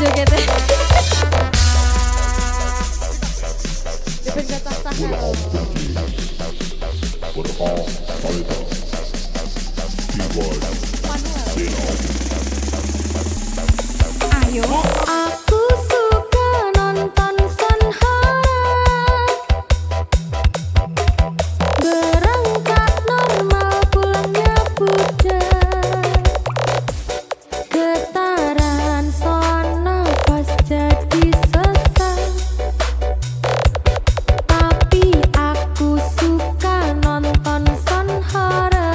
jogetnya. Dipencet sah-sah. Ayo. Aku suka nonton Sunhara. Berangkat normal pulangnya budak. Getaran son nafas jadi sesak. Tapi aku suka nonton Sunhara.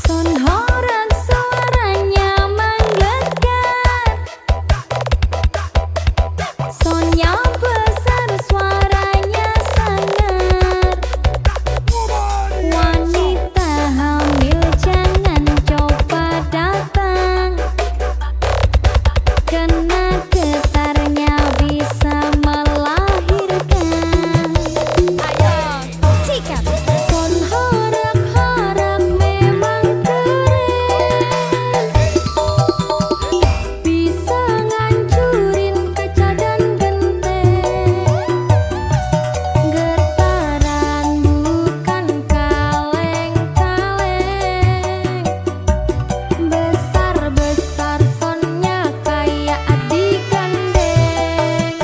Sunhara suaranya menggelegar. Sonnya besar suaranya sangar. Wanita hamil jangan coba datang. Kena getarnya bisa melahirkan. Ayo sikat. Son horak-horak memang keren. Bisa ngancurin kaca dan genteng. Getaran bukan kaleng-kaleng. Besar-besar sonnya kayak adik gandeng.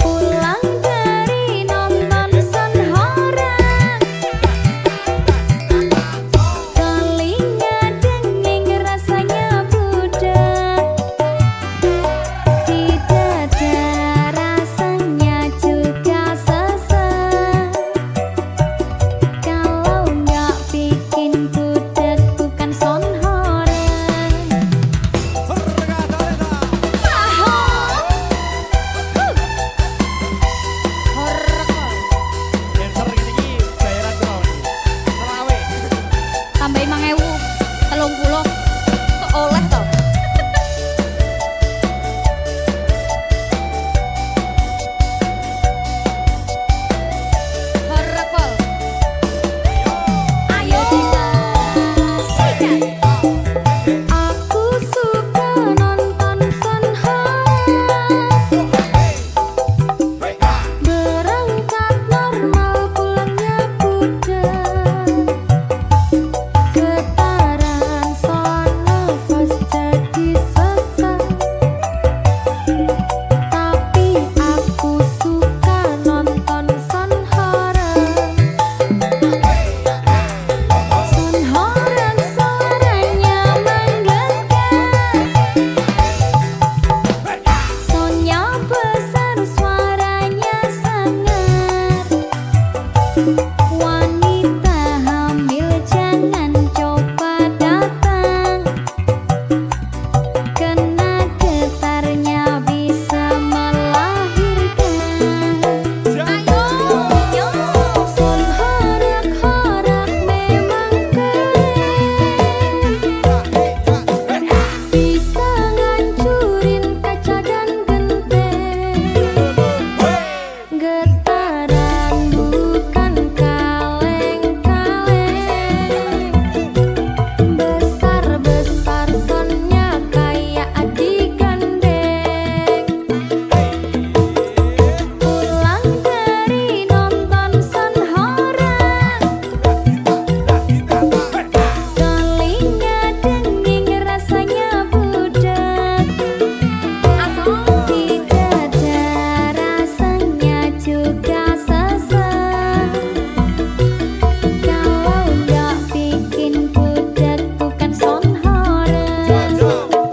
Pulang dari nonton Sunhara. Telinga denging rasanya budak. Tidak ada rasanya juga sesek. Kalau nggak bikin budak bukan Sunhara. Tambah 5.000, 30, oleh toh. Horror. Ayo sikat. Aku suka nonton Sunhara. Berangkat normal pulangnya budak. Getaran son nafas jadi sesak. Tapi aku suka nonton Sunhara. Sunhara suaranya menggelegar. Sonnya besar suaranya sangar. Wanita hamil jangan coba datang. Kena getarnya bisa melahirkan. Ayo son horak-horak memang keren. Bisa ngancurin kaca dan genteng. Getaran bukan kaleng-kaleng. Besar-besar sonnya kayak adik gandeng. Pulang dari nonton Sunhara. Telinga denging rasanya budak. Tidak ada rasanya juga sesek. Kalau nggak bikin budak bukan Sunhara. Celorot.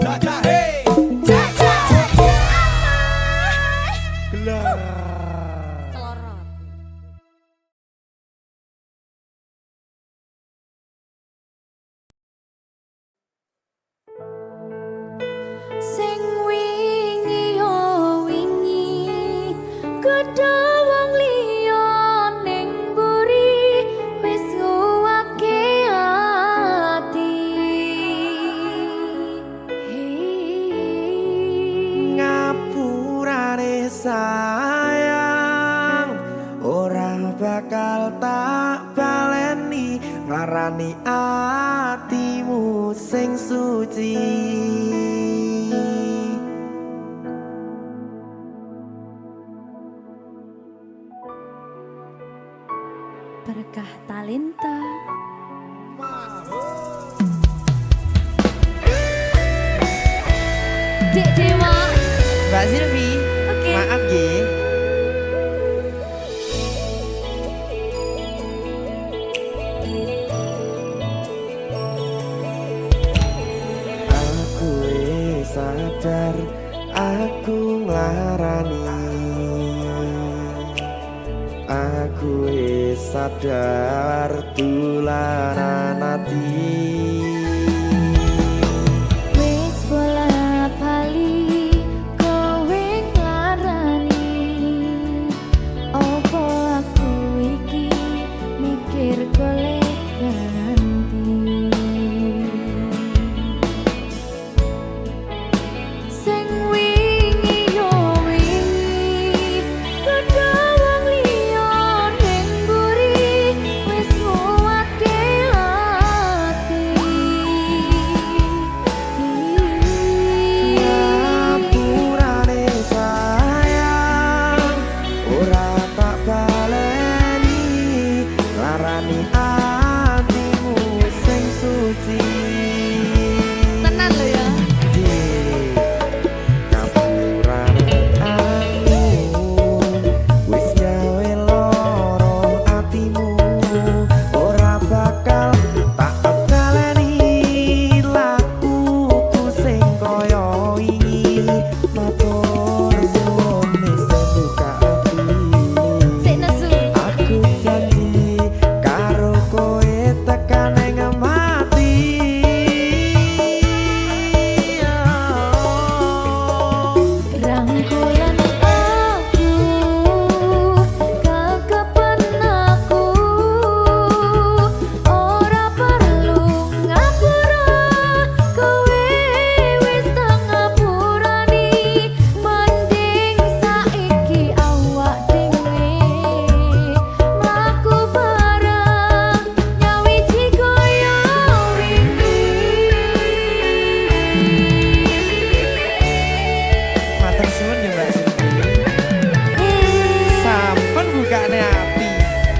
Sing wingi yo wingi gedhe wong liya ning mburi wis nguwake ati. Ngapurane sayang ora bakal tak baleni nglarani nglarani atimu sing suci. Berkah talenta. Dek Dewa. Mbak Silvi, maaf ya. Aku sadar aku nglarani. Aku sadar tularan ati. Wis bola bali kowe nglarani. Opo aku iki mikir golek ganti. Sing wingi yo wingi padha wong liya ning mburi wis nguwatke ati. Ngapurane sayang ora tak baleni larani atimu sing suci. Tenan lho ya. Ngapurane aku wis gawe loro atimu ora bakal tak baleni lakuku sing kaya wingi matur suwun wis buka ati. Sik nesu. Aku janji karo kowe tekan ing mati. Rangkulan aku kekepen aku ora perlu ngapura kowe wis tak ngapurani mending saiki awak dhewe mlaku bareng nyawiji kaya wingi. Matur suwun ya Mbak Silvi. Sampun bukane ati.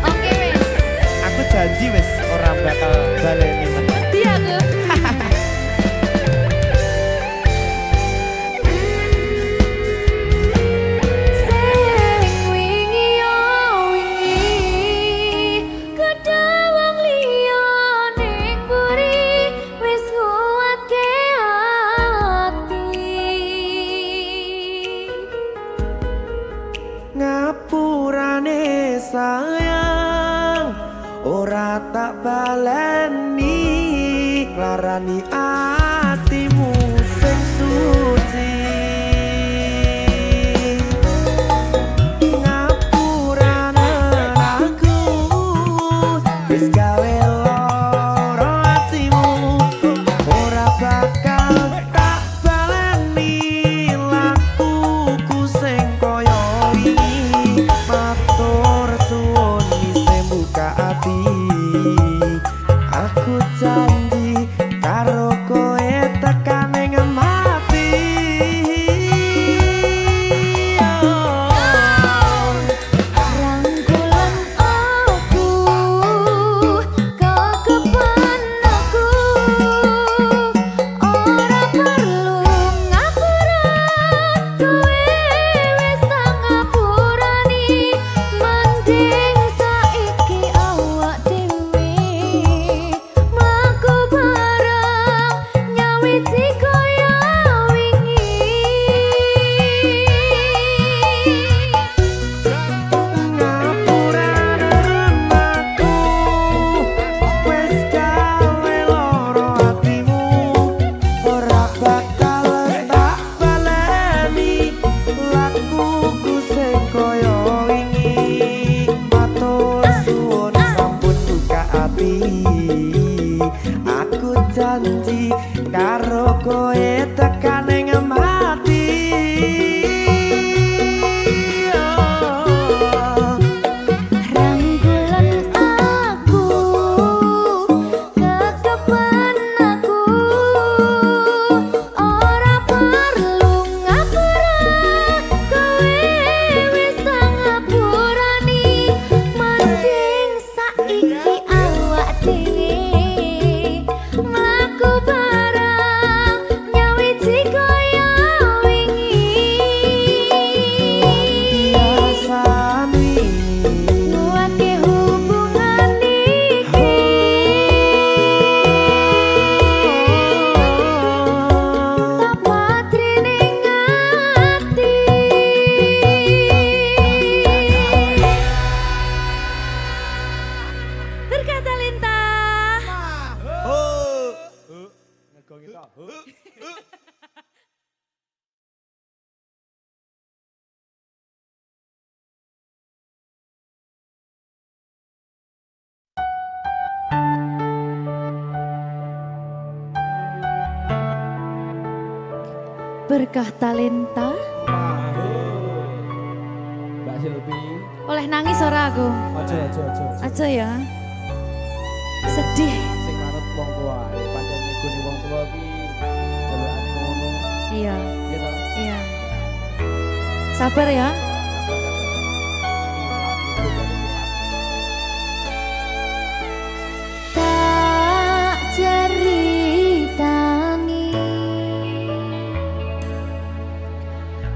Oke wis. Aku janji wis ora bakal baleni meneh. Iya aku. Sing wingi yo wingi kedha wong liya ning mburi wis nguwatke ati. Ngapurane sayang ora tak baleni larani atimu sing suci. Ngapurane aku wis gawe loro atimu ora bakal tak baleni lakuku sing kaya wingi matur suwun wis buka ati. Aku janji karo kowe tekan ing mati. Rangkulan aku kekepen aku ora perlu ngapura kowe wis tak ngapurani mending saiki awak dhewe mlaku bareng nyawiji kaya wingi. Ngapurane aku wis gawe loro atimu ora bakal tak baleni lakuku sing kaya wingi matur suwun sampun buka ati. Aku janji karo kowe tekan ing mati. Rangkulan aku Berkah talenta. Mbak Silvi. Oleh nangis ora aku? Aja. Aja ya. Sedih. Sing manut wong tua. Pancen ngegoni wong tua ki jelekane ngono. Iya, Gitu. iya. Sabar ya. Tak ceritani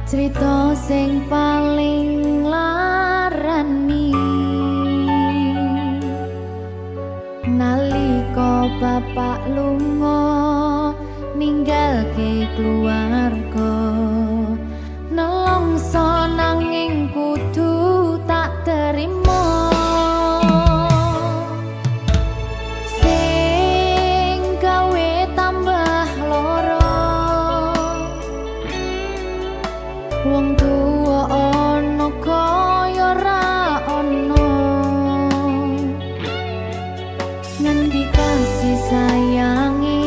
cerita sing paling larani nalika bapak lunga ninggalke keluarga nelongso nanging kudu tak terima sing gawe tambah loro wong tuwa ana kaya ra ana ngendi kasih sayangi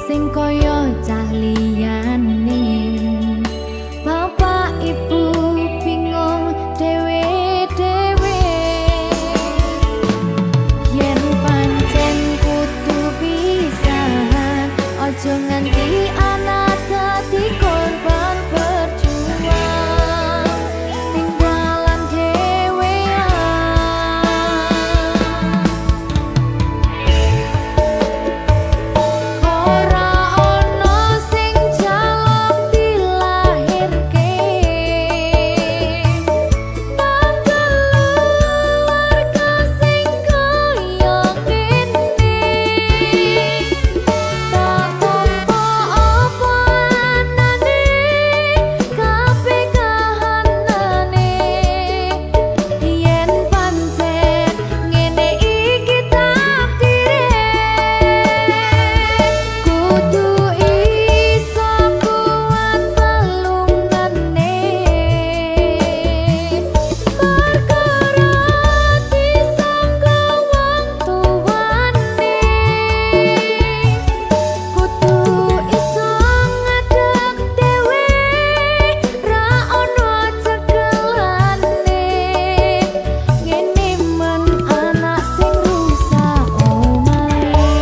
sing kaya cah liyane bapak ibu bingung dewe-dewe yen pancen kudu pisahan aja nganti anak dadi korban berjuang tinggalan dhewean ora ana sing jaluk dilahirke nang keluarga sing kaya ngene tak tampa apa anane kabeh kahanane yen pancen ngene iki takdire kudu iso kuat pelungane perkara disangka wong tuwane kudu iso ngadeg dhewe ra ono cekelane ngene men anak sing rusak omahe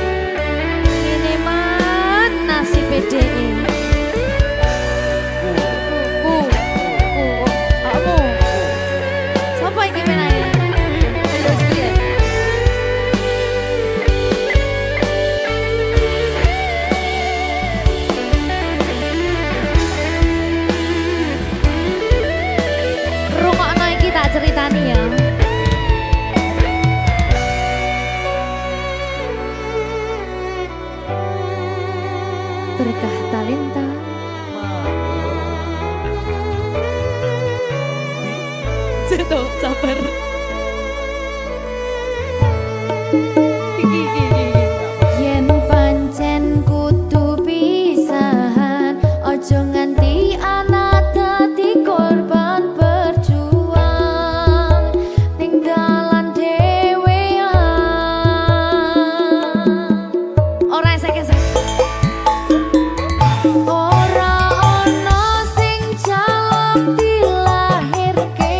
ngene man nasib dhewe kamu sapa iki menae terus piye rungokno iki tak ceritani ya berkah talenta Seto, sabar. Yen pancen kudu pisahan, ojo nganti anak dadi korban berjuang tinggalan dhewean. Ora esek-esek. Ora ono sing jaluk dilahirke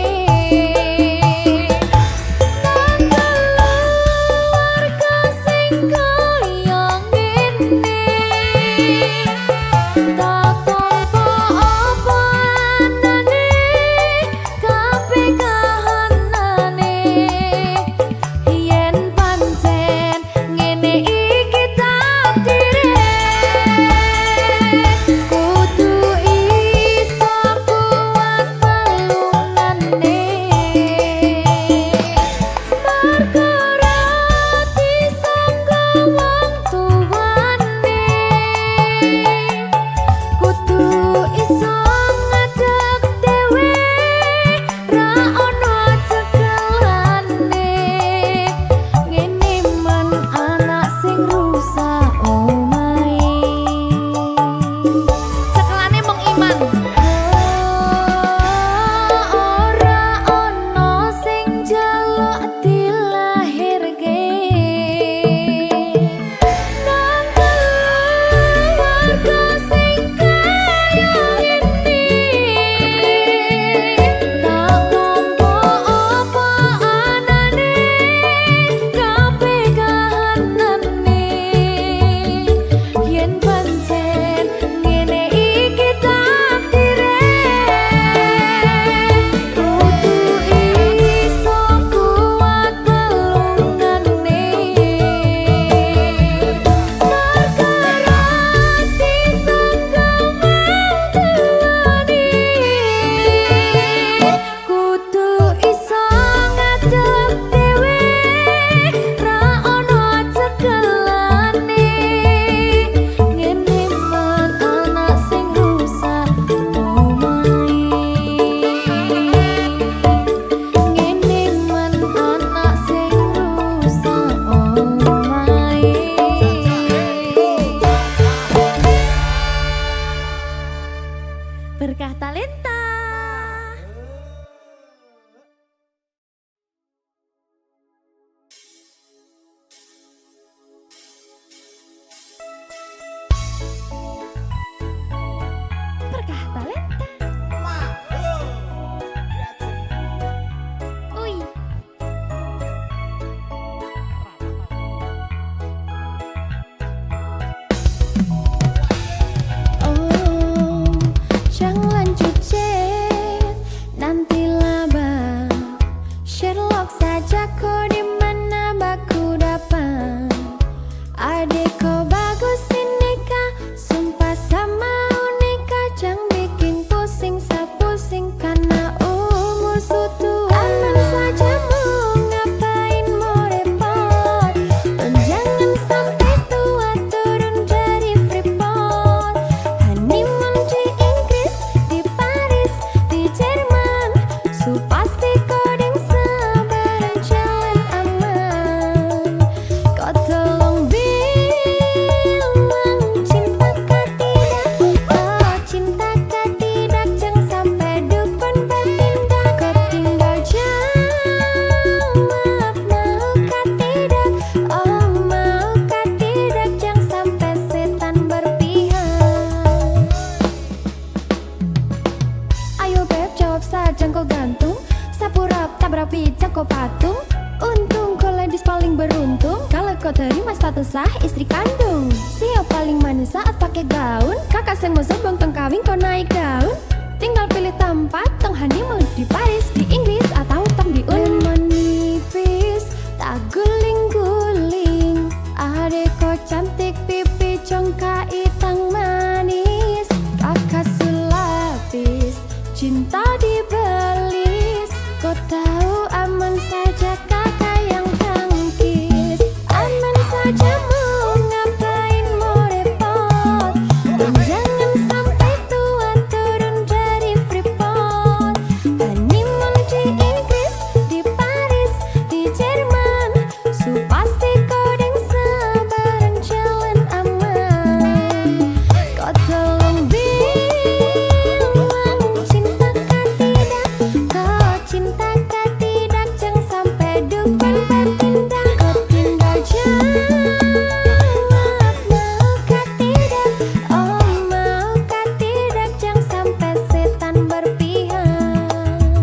ko gantung, sapurap tabrak pijak ko patung. Untung ko ladies paling beruntung, kalau kau terima status sah istri kandung. Siapa paling manis saat pakai gaun, kakak seng mau sobong tong kawin kau naik daun. Tinggal pilih tempat, tong honeymoon di Paris, di Inggris atau tong di Lemon nipis, tak guling-guling. Adek kau cantik pipi congka itang manis. Kakak sulapis, cinta dibelis. Kau tahu aman saja kakak yang tangkis. Aman saja mau ngapain mau repot. Dan jangan sampai tua turun dari Freeport. Honeymoon di Inggris, di Paris, di Jerman. So pasti kau deng sebarang jalan aman. Kau tolong bilang cinta kah tidak. Kau cinta kah tidak. Jangan sampai depan bertindak. Kau tinggal jawab mau kah tidak. Oh mau kah tidak. Jangan sampai setan berpihak.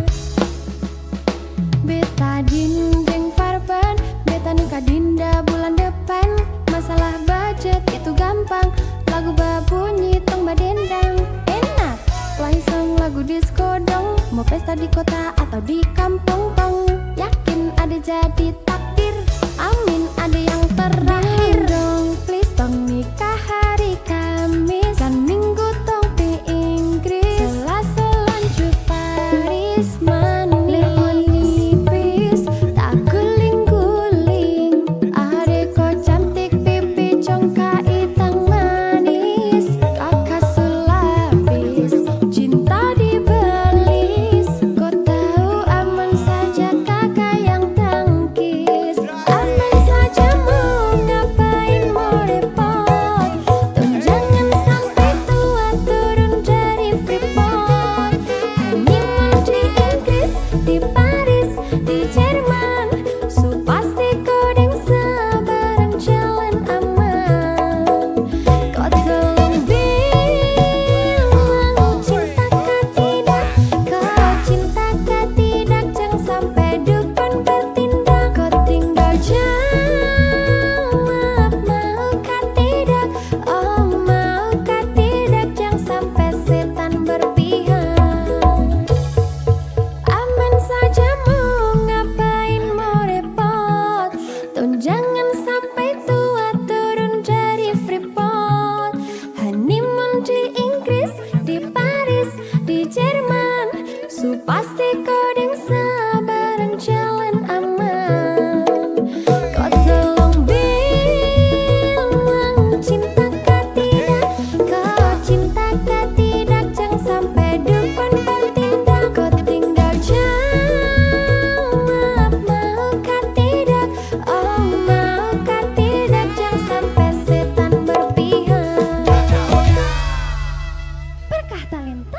Beta dinding farban, beta nikah dinda bulan depan. Masalah budget itu gampang, lagu babunyi tong badendang. Enak, play song lagu disco dong. Mau pesta di kota atau di kampung tong. Yakin ada jadi takdir, amin ada yang terakhir dong. Please tong nikah hari Kamis, dan Minggu tong di Inggris. Selasa lanjut Paris, Lemon nipis, tak guling-guling. Adek kau cantik pipi congka itang manis. Kakak sulapis, cinta dibelis. Kau tahu aman saja kakak yang tangkis. Aman saja mau ngapain mau repot. Tuh jangan sampai tua turun dari Freeport. Honeymoon di Inggris, di Paris, di Jerman. So pasti kau deng sebarang jalan aman. Kau tolong bilang cinta kah tidak. Kau cinta kah tidak. Jangan sampai depan bertindak. Kau tinggal jawab mau kah tidak. Oh mau kah tidak. Jangan sampai setan berpihak. Aman saja mau ngapain mau repot. Tuh jangan sampai tua turun dari Freeport. Honeymoon di Inggris, di Paris, di Jerman. So pasti kau deng sebarang jalan aman. Kau tolong bilang cinta kah tidak. Kau cinta kah tidak. Jangan sampai depan bertindak. Kau tinggal jawab mau kah tidak. Oh mau kah tidak. Jangan sampai setan berpihak. Berkah talenta.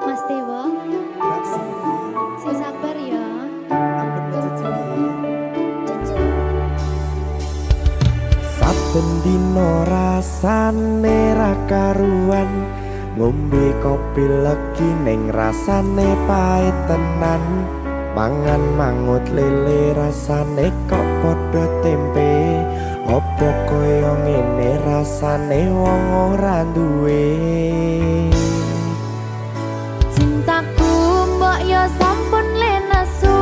Mas Dewo, Mbak Cindy, sing sabar ya. ampun mencicipi. Saben dino rasane ra karuan, ngombe kopi legi ning rasane pahit tenan. Mangan mangut lele rasane kok padha tempe. Apa kaya ngene rasane wong ora duwe. Cintaku mbok yo sampun le nesu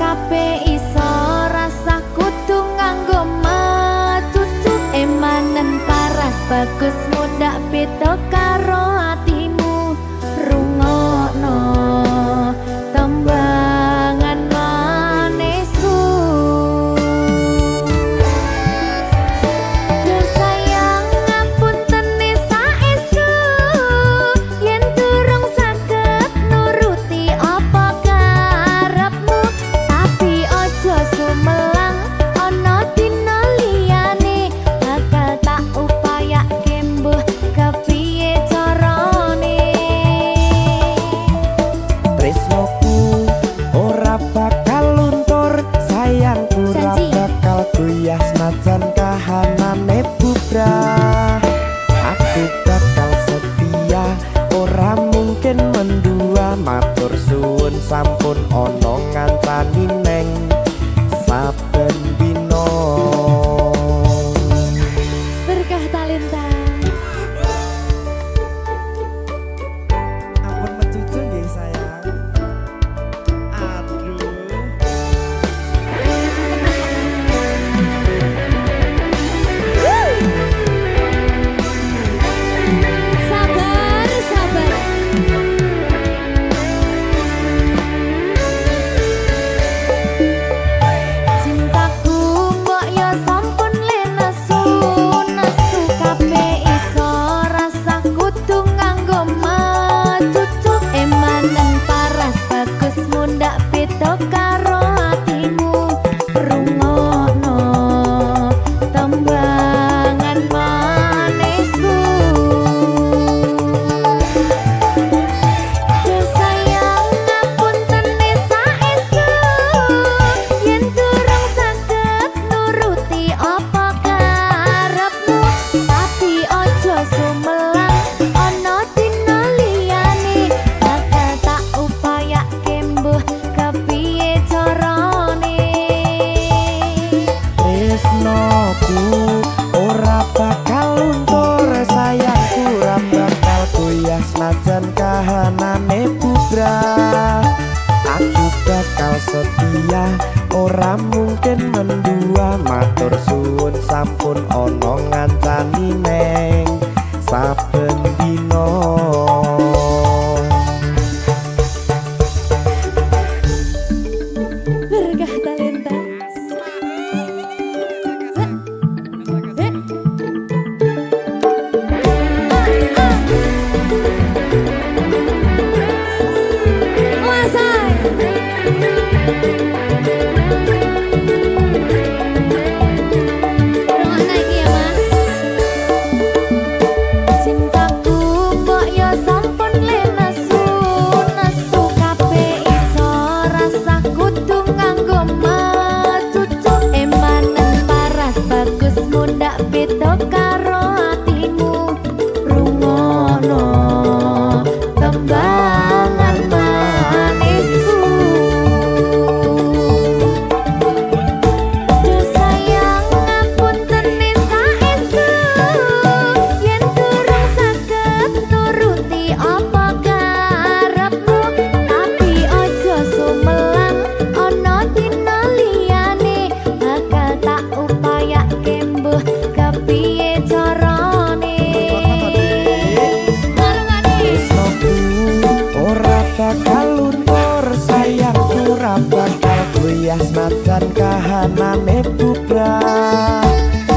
kabeh iso rasa kudu nganggo matutu. Emanen paras bagus mudak beda karo atimu. Rungokno tembangan manisku. Duh sayang ngapunten saestu yen durung saged nuruti apa mendua matur suwun sampun ana ngancani neng saben dina. Berkah talenta. Ampun mencucu nggih sayang. Aduh. Sabar, sabar. Cintaku mbok yo sampun le nesu nesu kabeh iso rasa kudu nganggo macucu emanen paras bagus mundak beda karo atimu rungokno tembangan manisku. Yo sayang ngapunten saestu yen durung saged nuruti apa karepmu tapi ojo sumelang ana dina liyane bakal tak upayake mbuh kepiye carane. Tresnoku ora bakal luntur sayangku ora bakal goyah senajan kahanane bubrah. Aku bakal setia ora mungkin mendua matur suwun sampun ana ngancani neng saben dina. Berkah talenta. Rungokno iki ya, Mas. Cintaku mbok yo sampun le nesu nesu kabeh iso rasa kudu nganggo macucu emanen paras bagus mundak beda karo atimu rungokno tembangan manisku. Yo sayang ngapunten saestu yen durung saged nuruti apa karepmu tapi ojo sumelang ana dina liyane bakal tak upayake mbuh kepiye carane. Tresnoku ora bakal luntur sayangku ora bakal goyah senajan kahanane bubrah.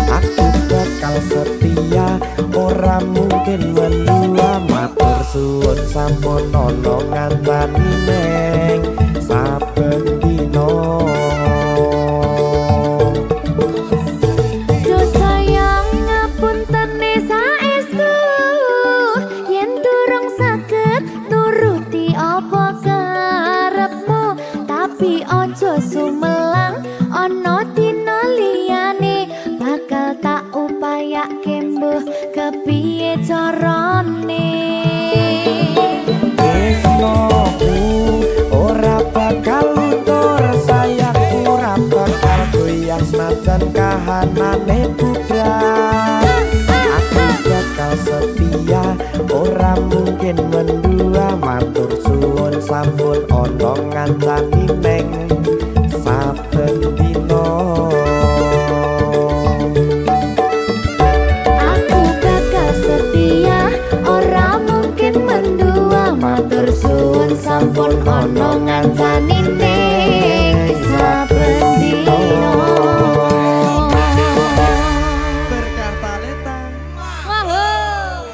Aku bakal setia ora mungkin mendua matur suwun sampun ana ngancani neng saben dina. Yo sayang ngapunten saestu yen durung saged nuruti apa karepmu tapi ojo sumelang ana dina liyane bakal tak upayake mbuh kepiye carane. Tresnoku ora bakal luntur sayangku ora bakal goyah senajan kahanane bubrah. Aku bakal setia ora mungkin mendua matur suwun sampun ana ngancani neng saben dina. Aku bakal setia ora mungkin mendua matur suwun sampun ana ngancani ning saben dina. Berkah talenta. Wahoo.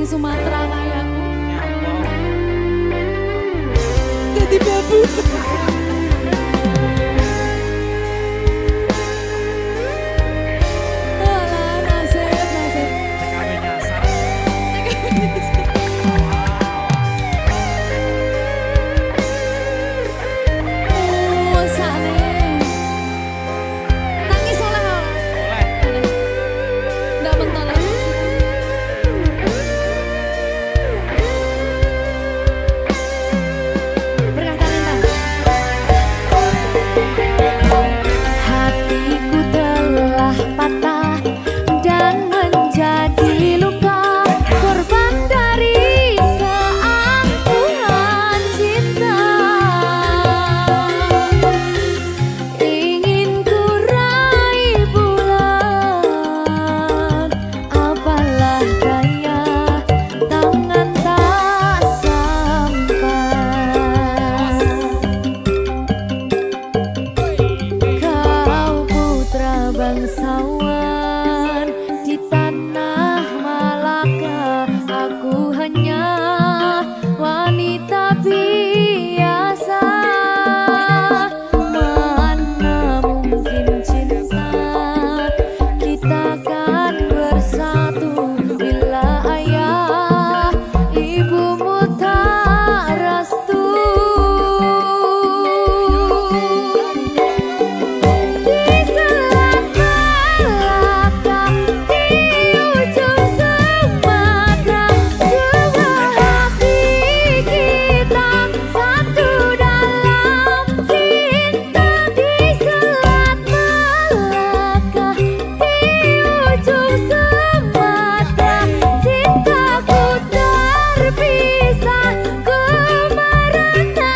Sumatera kayakku. Jadi babu. Alah, nasib. TKW nyasar. Oh, sane. Nangis oleh kau. Nggak bentar lagi. Berkah talenta. Hatiku telah patah dan menjadi luka, korban dari keangkuhan cinta. Ingin ku raih bulan, apalah daya, tangan tak sampai. Kau putra bangsawan di tanah Malaka, aku hanya wanita biasa. Mana mungkin cinta kita kan bersatu bila ayah ibumu tak restu. Di selat Malaka, di ujung Sumatera, dua hati kita satu dalam cinta. Di selat Malaka, di ujung Sumatera, cintaku terpisah ke merana.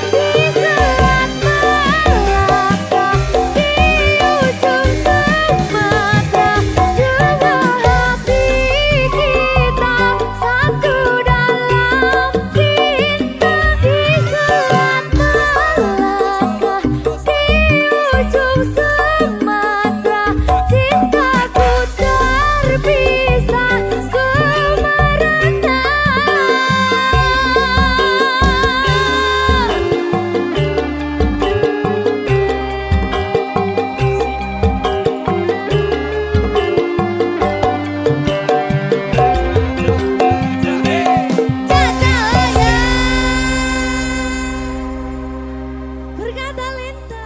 Di selat Malaka, di ujung Sumatera, dua hati kita satu dalam cinta. Di selat Malaka, di ujung Sumatera, cintaku terpisah ke merana. Cacaya berkah talenta.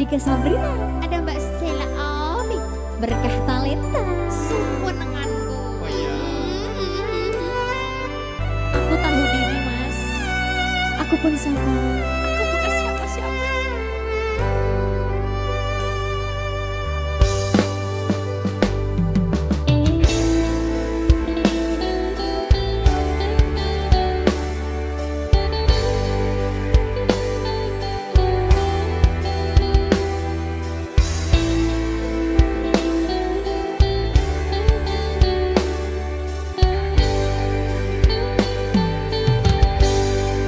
Dika Sabrina, ada Mbak Stella Ovi, berkah talenta. Suwenenganku. Oh iya. Aku tahu diri, Mas. Aku pun sama. Aku bukan siapa-siapa.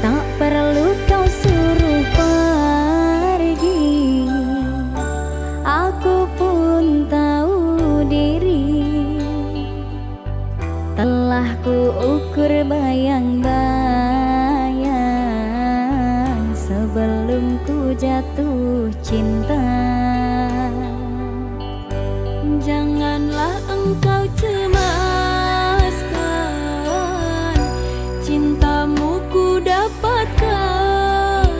Tak perlu kau suruh pergi, aku pun tahu diri. Telah ku ukur bayang-bayang sebelum ku jatuh cinta. Janganlah engkau cemaskan, cintamu ku dapatkan.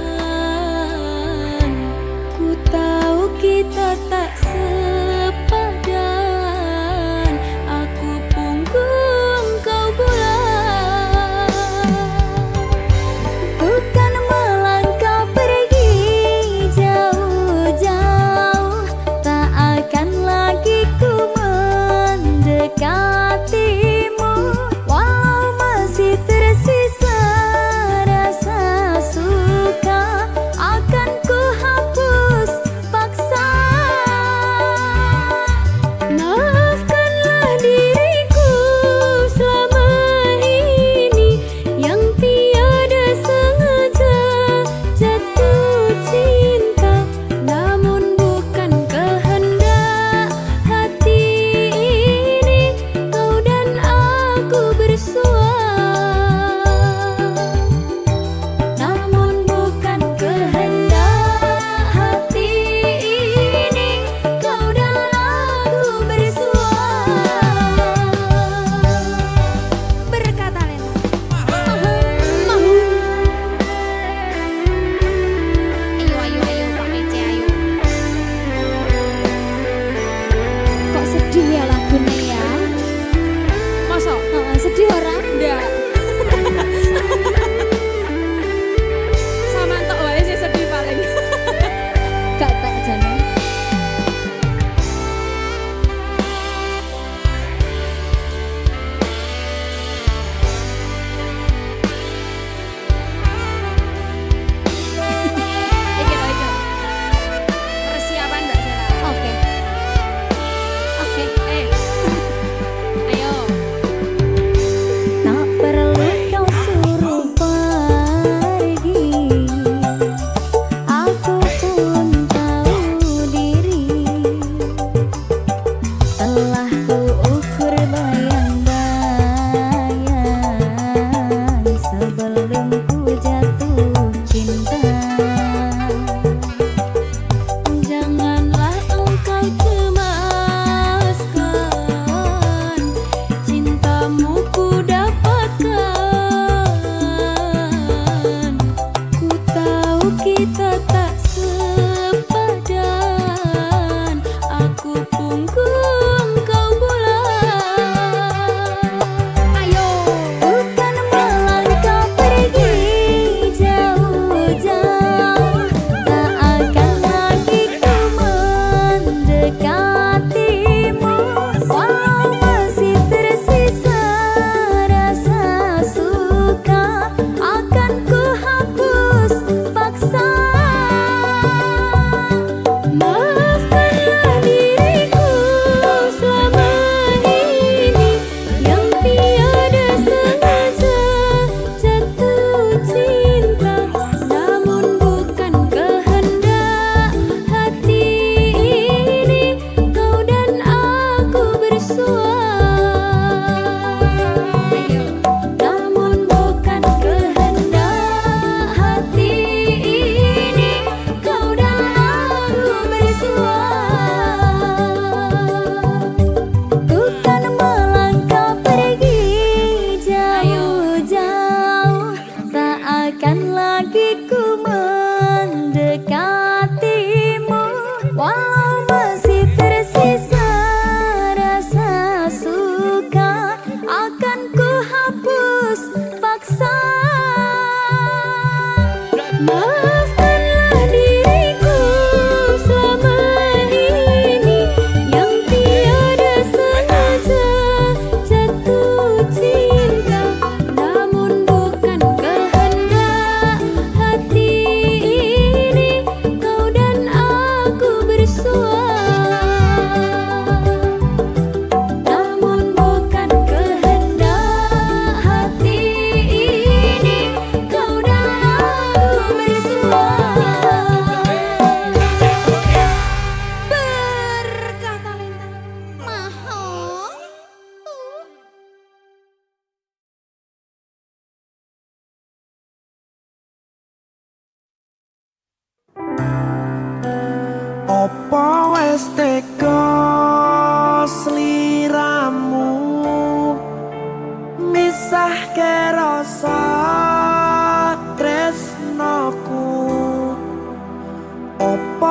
Ku tahu kita tak sepadan, aku punggung kau bulan. Bukan melangkah pergi jauh-jauh, tak akan lagi ku mendekat.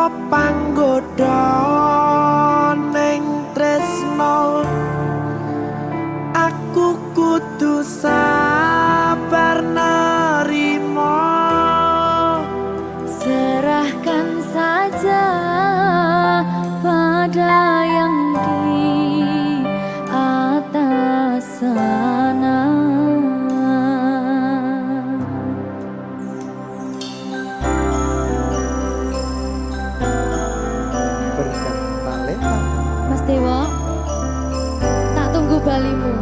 Apa panggoda ning tresno aku kudu sabar narimo. Serahkan saja pada yang di atas sana. Berikan talenta. Mas Dewo, tak tunggu balimu.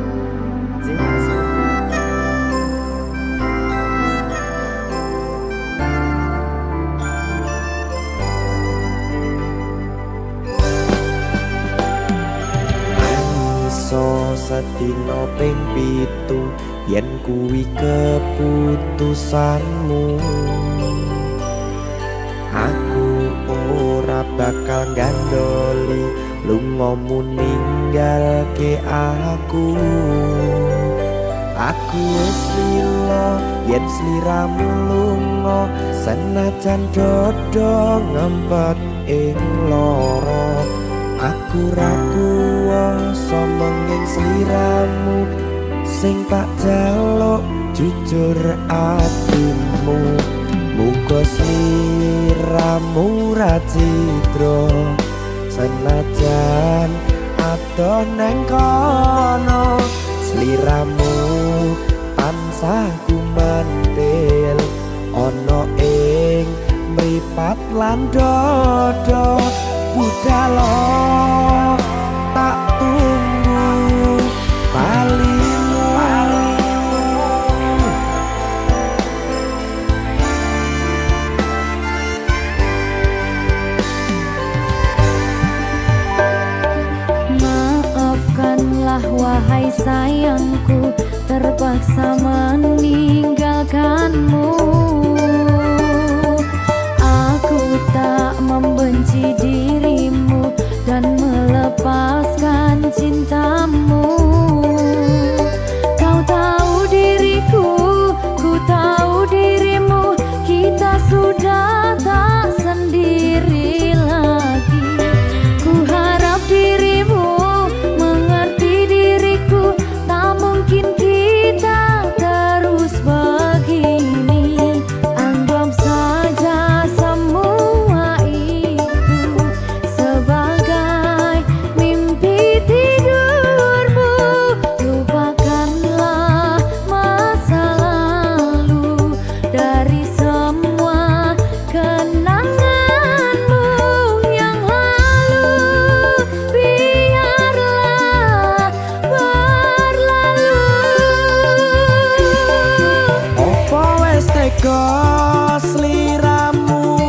Iso sedina ping 7 yen kuwi keputusanmu. Aku ora bakal gandoli lungamu ninggalke aku. Aku wis lilo yen sliramu lunga senajan dodo ngempet ing loro. Aku ra kuwasa menging sliramu sing tak jaluk jujur atimu. Muga sliramu ra cidra senajan adoh neng kono. Sliramu tansah gumantil ana ing mripat lan dodo. Budhalo tak tunggu balimu. Maafkanlah wahai sayangku, terpaksa meninggalkanmu. Aku tak membenci dirimu dan melepaskan cintamu. Kau tahu diriku, ku tahu dirimu, kita sudah tak sendiri lagi. Ku harap dirimu mengerti diriku, tak mungkin kita terus begini. Anggap saja semua itu sebagai mimpi tidurmu. Lupakanlah masa lalu dari semua kenanganmu yang lalu. Biarlah berlalu. Apa wis tega sliramu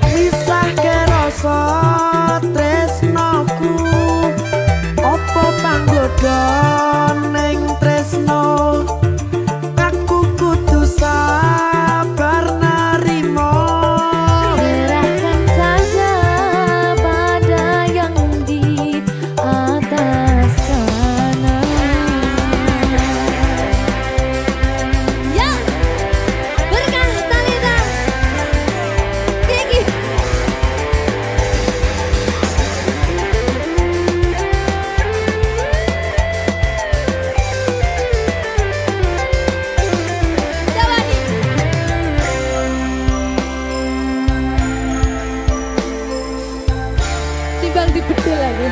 misahke rasa tresnoku? Apa panggoda ning tresno aku kudu sabar narimo. Serahkan saja pada yang di atas sana. Ya, berkah talenta. Tinggi. Jawani. Timbang dibedel lagi.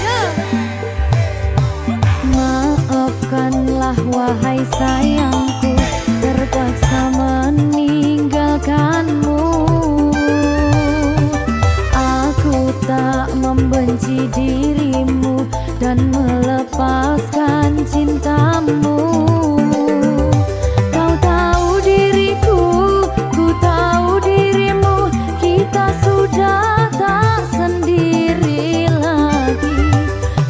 Ya. Maafkanlah wahai sayangku, terpaksa meninggalkanmu. Aku tak membenci dirimu dan melepaskan cintamu. Kau tahu diriku, ku tahu dirimu, kita sudah tak sendiri lagi.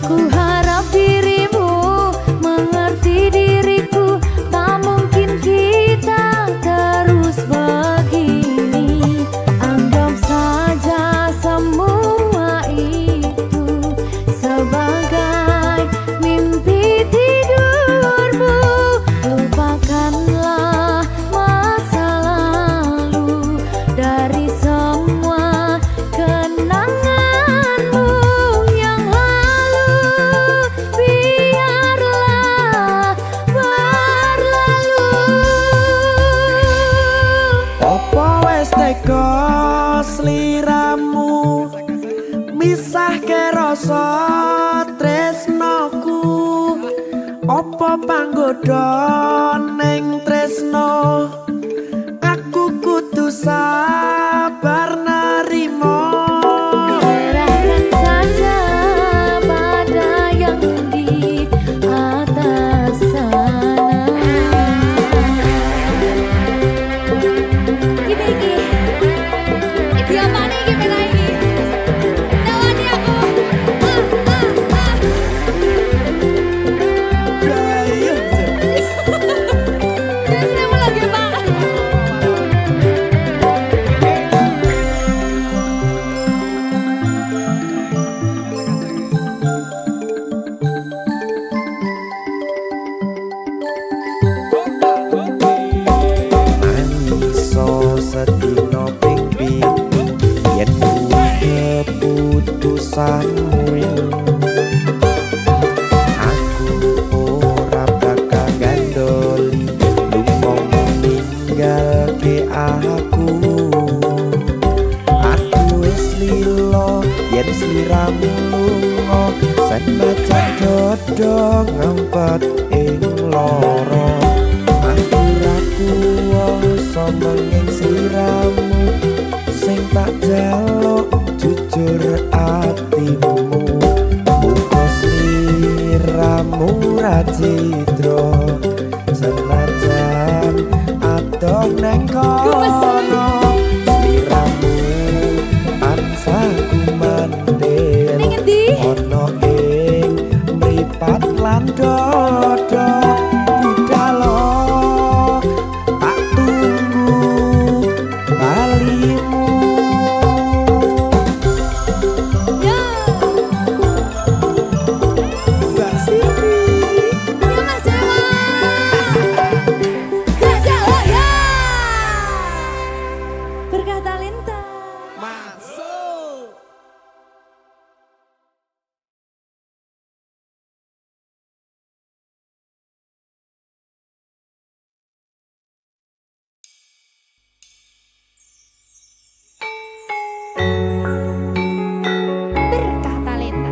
Ku harap dirimu mengerti diriku, tak mungkin kita terus begini. Anggap saja semua itu sebagai mimpi tidurmu. teko sliramu misah ke rasa tresnoku opo panggoda ning tresno aku kudu sabar narimo Serahkan saja pada yang di atas sana. Gini iki apa nih gimana ini? Tawani aku. Terus saya lagi Pak. Iso sedino ping pitu yen kuwi keputusanmu aku ora bakal gandoli lunga ninggalke aku wis lilo yen sliramu lunga senajan dodo ngempet ing loro aku ra kuwasa menging sliramu sing tak jaluk jujur atimu muga sliramu ra cidra senajan adoh neng kono sliramu tansah kumandel Ning endi? ono ing mripat lan dodo budalo tak tunggu balimu Ya. Mbak Siti Ya Mas Dewa. Jajak oh ya. Berkah talenta. masuk. Berkah talenta.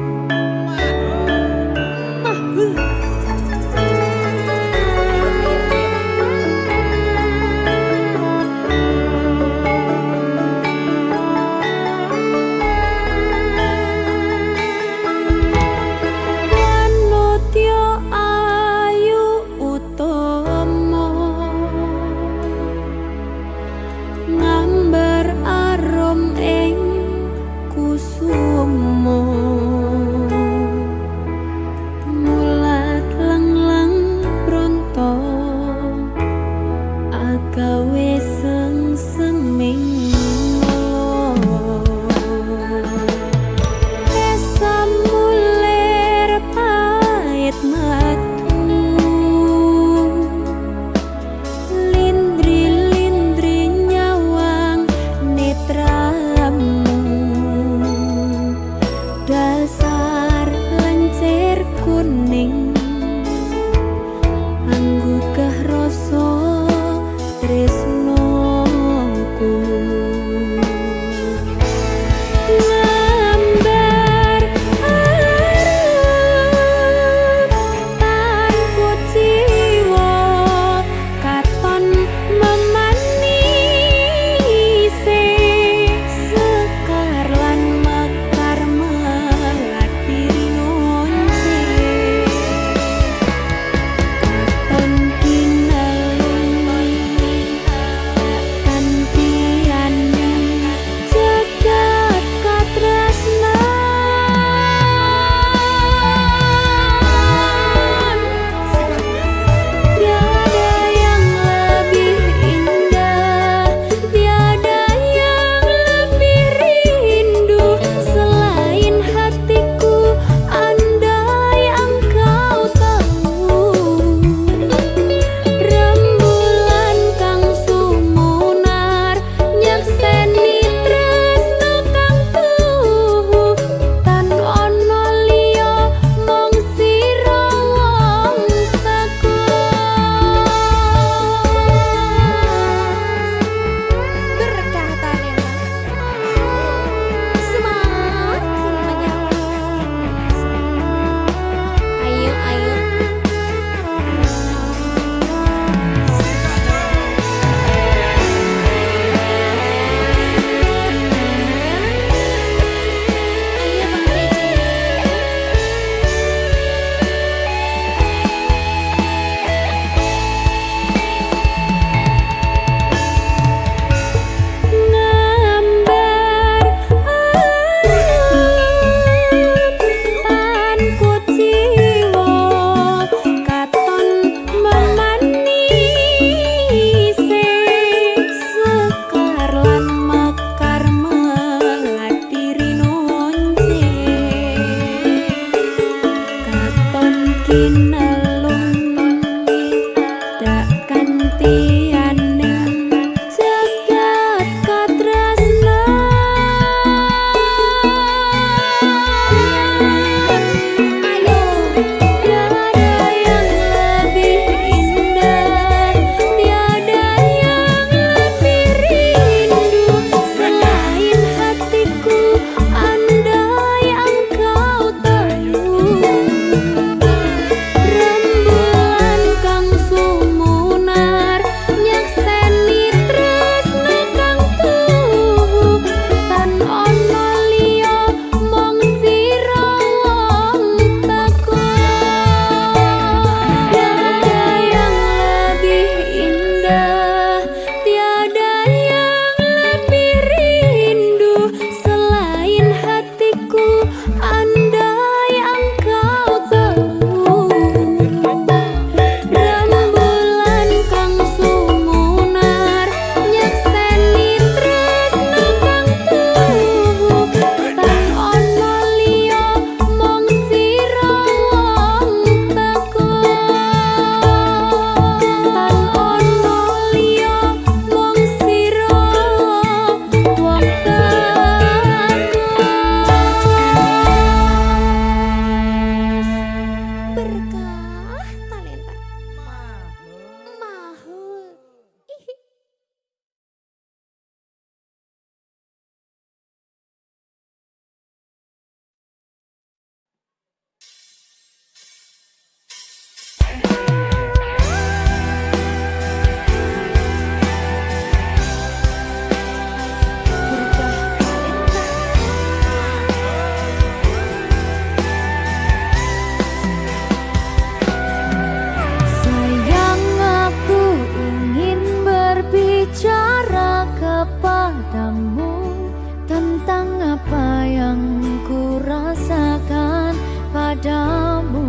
padamu.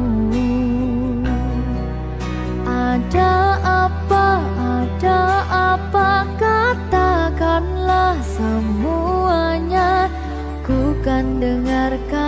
Ada apa, katakanlah semuanya, ku kan dengarkan